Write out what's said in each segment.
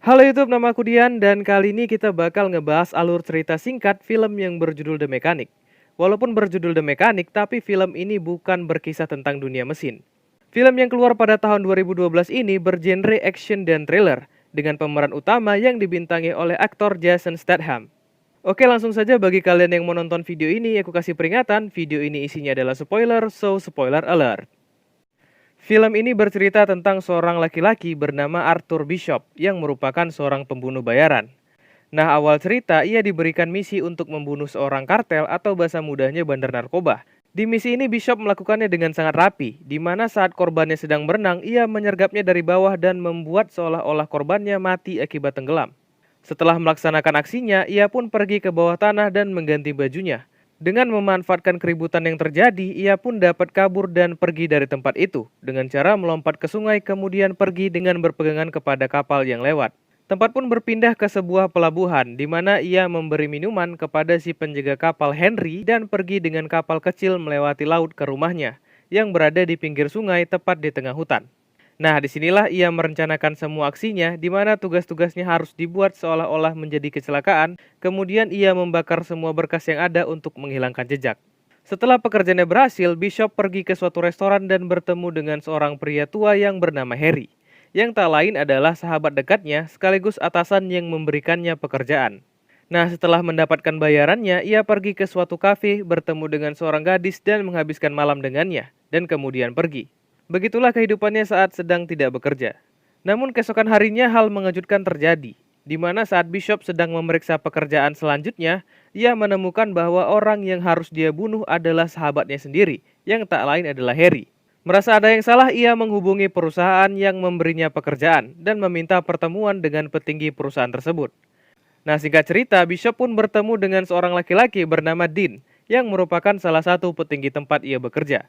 Halo YouTube, nama aku Dian dan kali ini kita bakal ngebahas alur cerita singkat film yang berjudul The Mechanic. Walaupun berjudul The Mechanic, tapi film ini bukan berkisah tentang dunia mesin. Film yang keluar pada tahun 2012 ini bergenre action dan thriller dengan pemeran utama yang dibintangi oleh aktor Jason Statham. Oke, langsung saja bagi kalian yang mau nonton video ini, aku kasih peringatan, video ini isinya adalah spoiler, so spoiler alert. Film ini bercerita tentang seorang laki-laki bernama Arthur Bishop yang merupakan seorang pembunuh bayaran. Nah, awal cerita ia diberikan misi untuk membunuh seorang kartel atau bahasa mudahnya bandar narkoba. Di misi ini Bishop melakukannya dengan sangat rapi, di mana saat korbannya sedang berenang, ia menyergapnya dari bawah dan membuat seolah-olah korbannya mati akibat tenggelam. Setelah melaksanakan aksinya, ia pun pergi ke bawah tanah dan mengganti bajunya. Dengan memanfaatkan keributan yang terjadi, ia pun dapat kabur dan pergi dari tempat itu dengan cara melompat ke sungai kemudian pergi dengan berpegangan kepada kapal yang lewat. Tempat pun berpindah ke sebuah pelabuhan di mana ia memberi minuman kepada si penjaga kapal Henry dan pergi dengan kapal kecil melewati laut ke rumahnya yang berada di pinggir sungai tepat di tengah hutan. Nah, disinilah ia merencanakan semua aksinya, di mana tugas-tugasnya harus dibuat seolah-olah menjadi kecelakaan, kemudian ia membakar semua berkas yang ada untuk menghilangkan jejak. Setelah pekerjaannya berhasil, Bishop pergi ke suatu restoran dan bertemu dengan seorang pria tua yang bernama Harry, yang tak lain adalah sahabat dekatnya sekaligus atasan yang memberikannya pekerjaan. Nah, setelah mendapatkan bayarannya, ia pergi ke suatu kafe, bertemu dengan seorang gadis dan menghabiskan malam dengannya, dan kemudian pergi. Begitulah kehidupannya saat sedang tidak bekerja. Namun keesokan harinya hal mengejutkan terjadi, di mana saat Bishop sedang memeriksa pekerjaan selanjutnya, ia menemukan bahwa orang yang harus dia bunuh adalah sahabatnya sendiri, yang tak lain adalah Harry. Merasa ada yang salah, ia menghubungi perusahaan yang memberinya pekerjaan dan meminta pertemuan dengan petinggi perusahaan tersebut. Nah, singkat cerita, Bishop pun bertemu dengan seorang laki-laki bernama Dean, yang merupakan salah satu petinggi tempat ia bekerja.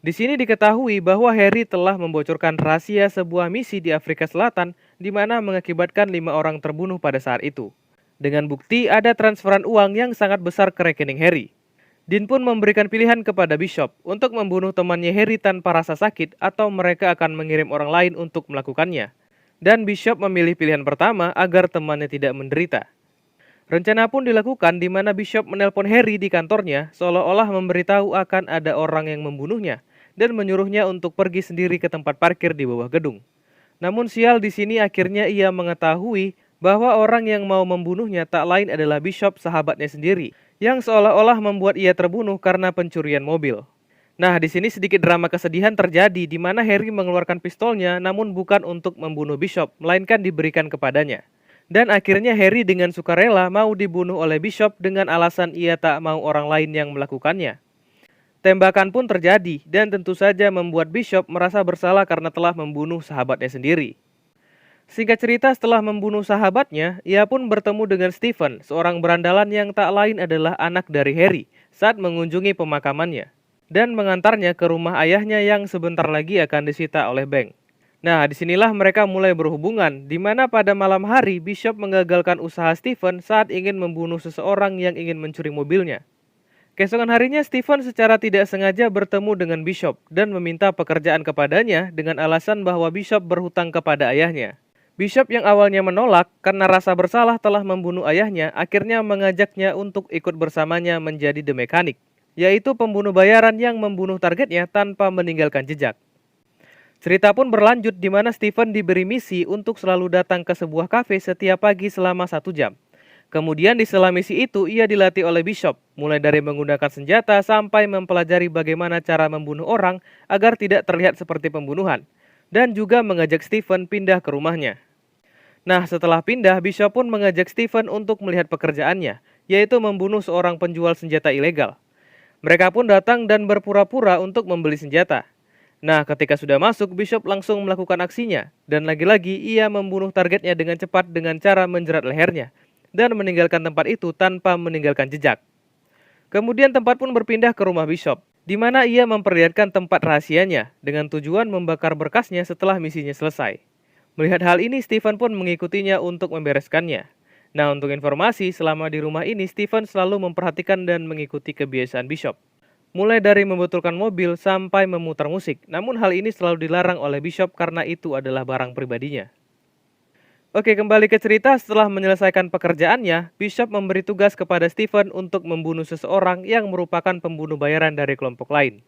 Di sini diketahui bahwa Harry telah membocorkan rahasia sebuah misi di Afrika Selatan di mana mengakibatkan 5 orang terbunuh pada saat itu. Dengan bukti ada transferan uang yang sangat besar ke rekening Harry. Dean pun memberikan pilihan kepada Bishop untuk membunuh temannya Harry tanpa rasa sakit atau mereka akan mengirim orang lain untuk melakukannya. Dan Bishop memilih pilihan pertama agar temannya tidak menderita. Rencana pun dilakukan di mana Bishop menelpon Harry di kantornya seolah-olah memberitahu akan ada orang yang membunuhnya dan menyuruhnya untuk pergi sendiri ke tempat parkir di bawah gedung. Namun sial di sini akhirnya ia mengetahui bahwa orang yang mau membunuhnya tak lain adalah Bishop sahabatnya sendiri yang seolah-olah membuat ia terbunuh karena pencurian mobil. Nah, di sini sedikit drama kesedihan terjadi di mana Harry mengeluarkan pistolnya namun bukan untuk membunuh Bishop, melainkan diberikan kepadanya. Dan akhirnya Harry dengan sukarela mau dibunuh oleh Bishop dengan alasan ia tak mau orang lain yang melakukannya. Tembakan pun terjadi dan tentu saja membuat Bishop merasa bersalah karena telah membunuh sahabatnya sendiri. Singkat cerita, setelah membunuh sahabatnya, ia pun bertemu dengan Stephen, seorang berandalan yang tak lain adalah anak dari Harry, saat mengunjungi pemakamannya, dan mengantarnya ke rumah ayahnya yang sebentar lagi akan disita oleh bank. Nah, disinilah mereka mulai berhubungan, di mana pada malam hari Bishop menggagalkan usaha Stephen saat ingin membunuh seseorang yang ingin mencuri mobilnya. Keesokan harinya Stephen secara tidak sengaja bertemu dengan Bishop dan meminta pekerjaan kepadanya dengan alasan bahwa Bishop berhutang kepada ayahnya. Bishop yang awalnya menolak karena rasa bersalah telah membunuh ayahnya akhirnya mengajaknya untuk ikut bersamanya menjadi The Mechanic, yaitu pembunuh bayaran yang membunuh targetnya tanpa meninggalkan jejak. Cerita pun berlanjut di mana Stephen diberi misi untuk selalu datang ke sebuah kafe setiap pagi selama 1 jam. Kemudian di sela misi itu ia dilatih oleh Bishop, mulai dari menggunakan senjata sampai mempelajari bagaimana cara membunuh orang agar tidak terlihat seperti pembunuhan, dan juga mengajak Stephen pindah ke rumahnya. Nah, setelah pindah, Bishop pun mengajak Stephen untuk melihat pekerjaannya, yaitu membunuh seorang penjual senjata ilegal. Mereka pun datang dan berpura-pura untuk membeli senjata. Nah, ketika sudah masuk, Bishop langsung melakukan aksinya, dan lagi-lagi ia membunuh targetnya dengan cepat dengan cara menjerat lehernya dan meninggalkan tempat itu tanpa meninggalkan jejak. Kemudian tempat pun berpindah ke rumah Bishop, di mana ia memperlihatkan tempat rahasianya dengan tujuan membakar berkasnya setelah misinya selesai. Melihat hal ini, Stephen pun mengikutinya untuk membereskannya. Nah, untuk informasi, selama di rumah ini, Stephen selalu memperhatikan dan mengikuti kebiasaan Bishop. Mulai dari membetulkan mobil sampai memutar musik, namun hal ini selalu dilarang oleh Bishop karena itu adalah barang pribadinya. Oke, kembali ke cerita. Setelah menyelesaikan pekerjaannya, Bishop memberi tugas kepada Stephen untuk membunuh seseorang yang merupakan pembunuh bayaran dari kelompok lain,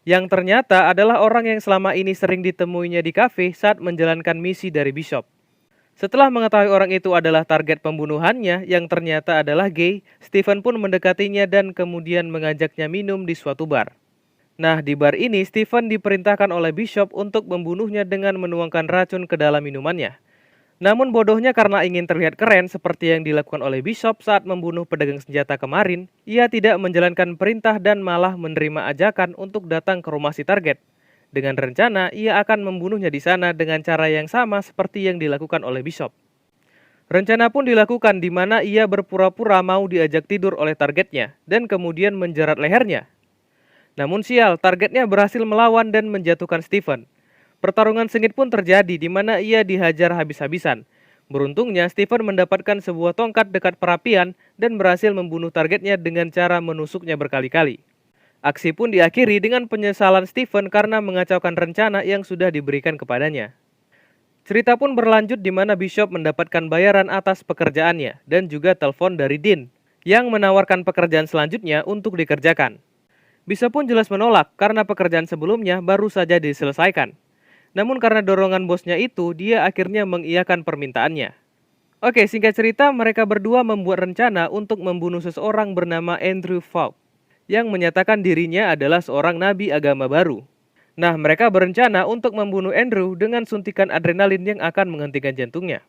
yang ternyata adalah orang yang selama ini sering ditemuinya di kafe saat menjalankan misi dari Bishop. Setelah mengetahui orang itu adalah target pembunuhannya yang ternyata adalah gay, Stephen pun mendekatinya dan kemudian mengajaknya minum di suatu bar. Nah, di bar ini Stephen diperintahkan oleh Bishop untuk membunuhnya dengan menuangkan racun ke dalam minumannya. Namun bodohnya, karena ingin terlihat keren seperti yang dilakukan oleh Bishop saat membunuh pedagang senjata kemarin, ia tidak menjalankan perintah dan malah menerima ajakan untuk datang ke rumah si target. Dengan rencana, ia akan membunuhnya di sana dengan cara yang sama seperti yang dilakukan oleh Bishop. Rencana pun dilakukan di mana ia berpura-pura mau diajak tidur oleh targetnya dan kemudian menjerat lehernya. Namun sial, targetnya berhasil melawan dan menjatuhkan Stephen. Pertarungan sengit pun terjadi di mana ia dihajar habis-habisan. Beruntungnya, Stephen mendapatkan sebuah tongkat dekat perapian dan berhasil membunuh targetnya dengan cara menusuknya berkali-kali. Aksi pun diakhiri dengan penyesalan Stephen karena mengacaukan rencana yang sudah diberikan kepadanya. Cerita pun berlanjut di mana Bishop mendapatkan bayaran atas pekerjaannya dan juga telepon dari Dean yang menawarkan pekerjaan selanjutnya untuk dikerjakan. Bishop pun jelas menolak karena pekerjaan sebelumnya baru saja diselesaikan. Namun karena dorongan bosnya itu, dia akhirnya mengiyakan permintaannya. Oke, singkat cerita, mereka berdua membuat rencana untuk membunuh seseorang bernama Andrew Falk, yang menyatakan dirinya adalah seorang nabi agama baru. Nah, mereka berencana untuk membunuh Andrew dengan suntikan adrenalin yang akan menghentikan jantungnya.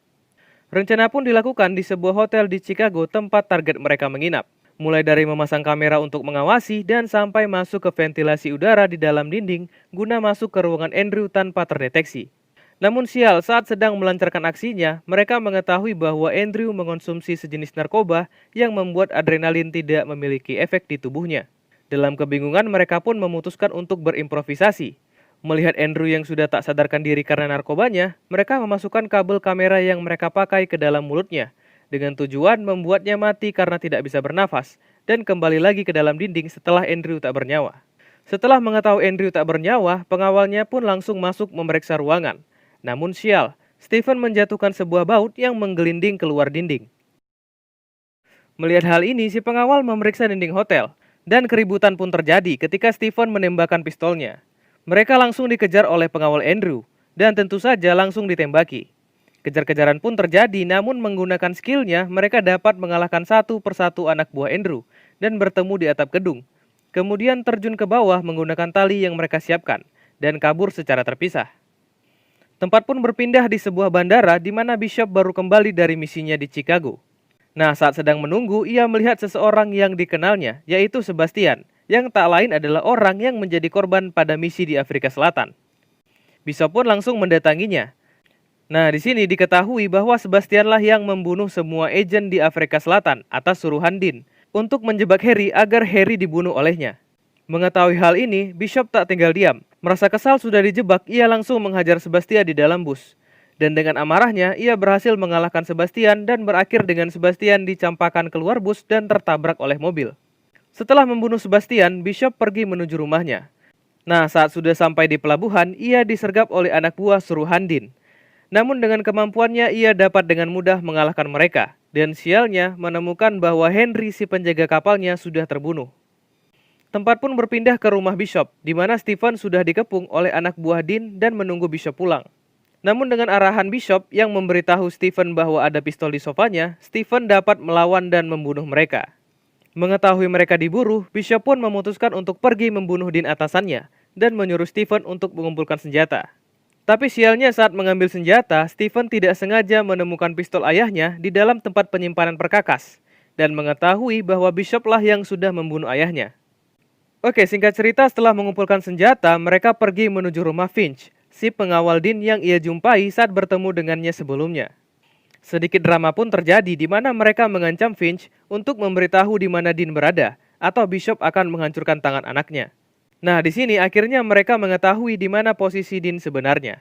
Rencana pun dilakukan di sebuah hotel di Chicago tempat target mereka menginap. Mulai dari memasang kamera untuk mengawasi dan sampai masuk ke ventilasi udara di dalam dinding guna masuk ke ruangan Andrew tanpa terdeteksi. Namun sial, saat sedang melancarkan aksinya, mereka mengetahui bahwa Andrew mengonsumsi sejenis narkoba yang membuat adrenalin tidak memiliki efek di tubuhnya. Dalam kebingungan, mereka pun memutuskan untuk berimprovisasi. Melihat Andrew yang sudah tak sadarkan diri karena narkobanya, mereka memasukkan kabel kamera yang mereka pakai ke dalam mulutnya, dengan tujuan membuatnya mati karena tidak bisa bernafas, dan kembali lagi ke dalam dinding setelah Andrew tak bernyawa. Setelah mengetahui Andrew tak bernyawa, pengawalnya pun langsung masuk memeriksa ruangan. Namun sial, Stephen menjatuhkan sebuah baut yang menggelinding keluar dinding. Melihat hal ini, si pengawal memeriksa dinding hotel, dan keributan pun terjadi ketika Stephen menembakkan pistolnya. Mereka langsung dikejar oleh pengawal Andrew, dan tentu saja langsung ditembaki. Kejar-kejaran pun terjadi, namun menggunakan skillnya, mereka dapat mengalahkan satu persatu anak buah Andrew dan bertemu di atap gedung. Kemudian terjun ke bawah menggunakan tali yang mereka siapkan dan kabur secara terpisah. Tempat pun berpindah di sebuah bandara di mana Bishop baru kembali dari misinya di Chicago. Nah, saat sedang menunggu, ia melihat seseorang yang dikenalnya, yaitu Sebastian, yang tak lain adalah orang yang menjadi korban pada misi di Afrika Selatan. Bishop pun langsung mendatanginya. Nah, di sini diketahui bahwa Sebastianlah yang membunuh semua agen di Afrika Selatan atas suruhan Dean untuk menjebak Harry agar Harry dibunuh olehnya. Mengetahui hal ini, Bishop tak tinggal diam. Merasa kesal sudah dijebak, ia langsung menghajar Sebastian di dalam bus. Dan dengan amarahnya, ia berhasil mengalahkan Sebastian dan berakhir dengan Sebastian dicampakkan keluar bus dan tertabrak oleh mobil. Setelah membunuh Sebastian, Bishop pergi menuju rumahnya. Nah, saat sudah sampai di pelabuhan, ia disergap oleh anak buah suruhan Dean. Namun dengan kemampuannya ia dapat dengan mudah mengalahkan mereka. Dan sialnya menemukan bahwa Henry si penjaga kapalnya sudah terbunuh. Tempat pun berpindah ke rumah Bishop, di mana Stephen sudah dikepung oleh anak buah Dean dan menunggu Bishop pulang. Namun dengan arahan Bishop yang memberitahu Stephen bahwa ada pistol di sofanya, Stephen dapat melawan dan membunuh mereka. Mengetahui mereka diburu, Bishop pun memutuskan untuk pergi membunuh Dean atasannya dan menyuruh Stephen untuk mengumpulkan senjata. Tapi sialnya saat mengambil senjata, Stephen tidak sengaja menemukan pistol ayahnya di dalam tempat penyimpanan perkakas dan mengetahui bahwa Bishoplah yang sudah membunuh ayahnya. Oke, singkat cerita, setelah mengumpulkan senjata, mereka pergi menuju rumah Finch, si pengawal Dean yang ia jumpai saat bertemu dengannya sebelumnya. Sedikit drama pun terjadi di mana mereka mengancam Finch untuk memberitahu di mana Dean berada atau Bishop akan menghancurkan tangan anaknya. Nah, di sini akhirnya mereka mengetahui di mana posisi Dean sebenarnya.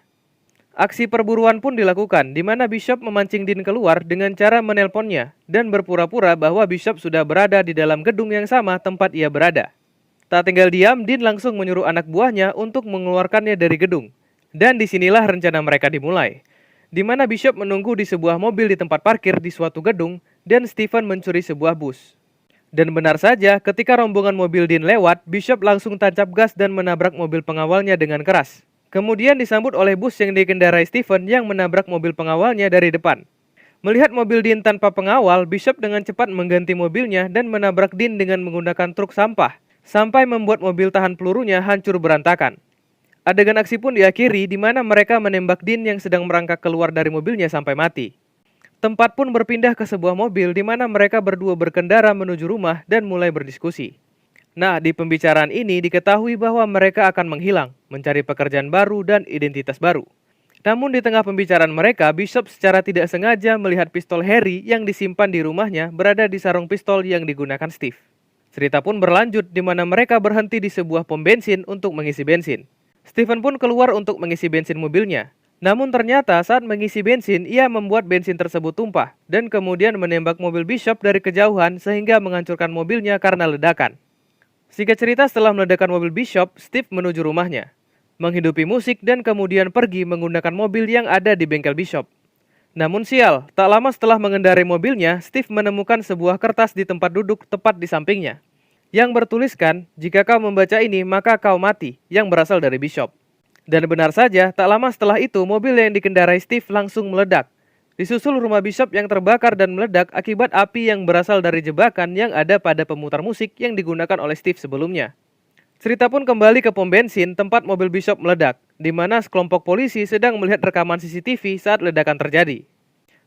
Aksi perburuan pun dilakukan, di mana Bishop memancing Dean keluar dengan cara menelponnya dan berpura-pura bahwa Bishop sudah berada di dalam gedung yang sama tempat ia berada. Tak tinggal diam, Dean langsung menyuruh anak buahnya untuk mengeluarkannya dari gedung. Dan disinilah rencana mereka dimulai. di mana Bishop menunggu di sebuah mobil di tempat parkir di suatu gedung dan Stephen mencuri sebuah bus. Dan benar saja, ketika rombongan mobil Dean lewat, Bishop langsung tancap gas dan menabrak mobil pengawalnya dengan keras. Kemudian disambut oleh bus yang dikendarai Stephen yang menabrak mobil pengawalnya dari depan. Melihat mobil Dean tanpa pengawal, Bishop dengan cepat mengganti mobilnya dan menabrak Dean dengan menggunakan truk sampah, sampai membuat mobil tahan pelurunya hancur berantakan. Adegan aksi pun diakhiri di mana mereka menembak Dean yang sedang merangkak keluar dari mobilnya sampai mati. Tempat pun berpindah ke sebuah mobil di mana mereka berdua berkendara menuju rumah dan mulai berdiskusi. Nah, di pembicaraan ini diketahui bahwa mereka akan menghilang, mencari pekerjaan baru dan identitas baru. Namun di tengah pembicaraan mereka, Bishop secara tidak sengaja melihat pistol Harry yang disimpan di rumahnya berada di sarung pistol yang digunakan Steve. Cerita pun berlanjut di mana mereka berhenti di sebuah pom bensin untuk mengisi bensin. Stephen pun keluar untuk mengisi bensin mobilnya. Namun ternyata saat mengisi bensin, ia membuat bensin tersebut tumpah dan kemudian menembak mobil Bishop dari kejauhan sehingga menghancurkan mobilnya karena ledakan. Singkat cerita, setelah meledakkan mobil Bishop, Steve menuju rumahnya, menghidupi musik dan kemudian pergi menggunakan mobil yang ada di bengkel Bishop. Namun sial, tak lama setelah mengendarai mobilnya, Steve menemukan sebuah kertas di tempat duduk tepat di sampingnya, yang bertuliskan, "Jika kau membaca ini, maka kau mati," yang berasal dari Bishop. Dan benar saja, tak lama setelah itu, mobil yang dikendarai Steve langsung meledak. Disusul rumah Bishop yang terbakar dan meledak akibat api yang berasal dari jebakan yang ada pada pemutar musik yang digunakan oleh Steve sebelumnya. Cerita pun kembali ke pom bensin tempat mobil Bishop meledak, di mana sekelompok polisi sedang melihat rekaman CCTV saat ledakan terjadi.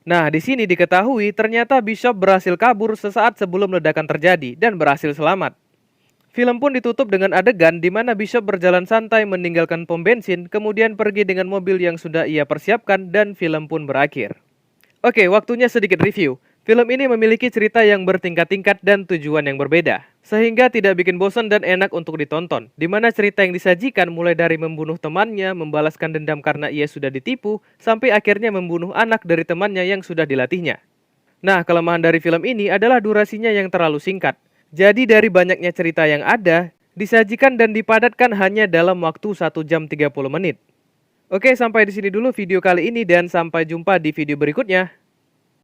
Nah, di sini diketahui ternyata Bishop berhasil kabur sesaat sebelum ledakan terjadi dan berhasil selamat. Film pun ditutup dengan adegan di mana Bishop berjalan santai meninggalkan pom bensin, kemudian pergi dengan mobil yang sudah ia persiapkan dan film pun berakhir. Oke, waktunya sedikit review. Film ini memiliki cerita yang bertingkat-tingkat dan tujuan yang berbeda, sehingga tidak bikin bosan dan enak untuk ditonton, di mana cerita yang disajikan mulai dari membunuh temannya, membalaskan dendam karena ia sudah ditipu, sampai akhirnya membunuh anak dari temannya yang sudah dilatihnya. Nah, kelemahan dari film ini adalah durasinya yang terlalu singkat. Jadi dari banyaknya cerita yang ada, disajikan dan dipadatkan hanya dalam waktu 1 jam 30 menit. Oke, sampai di sini dulu video kali ini dan sampai jumpa di video berikutnya.